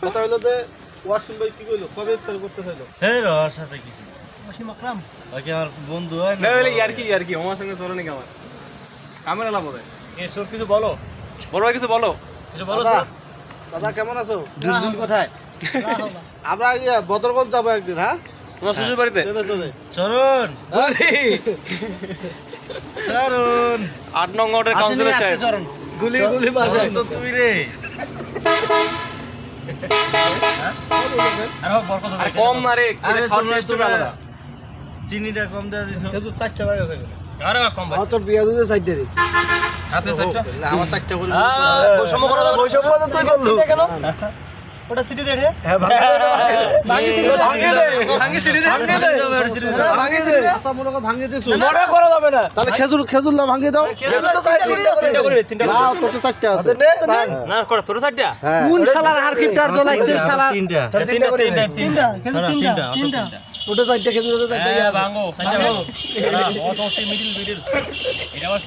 কথা হলো যে ওয়াসিম ভাই কি কইলো কবে ইফতার করতে চাইলো হ্যাঁ ওর সাথে কিছু ওয়াসিম আকরাম ওকে আমার বন্ধু হয় না বলে ইয়ার কি আমার সঙ্গে চলে নাকি আমার ক্যামেরা লাভ হবে এসব কিছু বলো বড় ভাই কিছু বলো কিছু বলো দাদা কেমন আছো দুলদুল কোথায় আমরা বদরগঞ্জ যাবো একদিন হ্যাঁ তোমার শ্বশুর বাড়িতে চলে চলে চরণ চরণ 8 নং ওয়ার্ডের কাউন্সিলর সাহেব গুলি গুলি বাসায় তো তুই রে আর কম না রে আরে খাওয়ার তোমরা টেস্ট হবে আলাদা চিনিটা কম দেওয়া দিছো শুধু 4টা বাজে আছে আরে কম ভাই তোর বিয়া দুধে সাইড দে আপনি চারটা আমার 4টা করে বৈষম্য করা যাবে বৈষম্য তো তুই করলু কেন ওটা সিটি দে রে হ্যাঁ ভাঙি সিটি দে ভাঙি সিটি দে ভাঙি দে আচ্ছা মনে কর ভাঙি দে মনে করা যাবে না তাহলে খেজুর না ভাঙি দাও খেজুর তো চারটা করে আছে তিনটা করে তিনটা না তোর তো 4টা আছে না করে তোর চারটা কোন শালার আর কিপটার তো লাগছে শালা তিনটা তিনটা করে তিনটা তিনটা ওটা 4টা খেজুর ওটা 4টা ভাঙো চারটা ভাঙো ও তো মিডল এটা আবার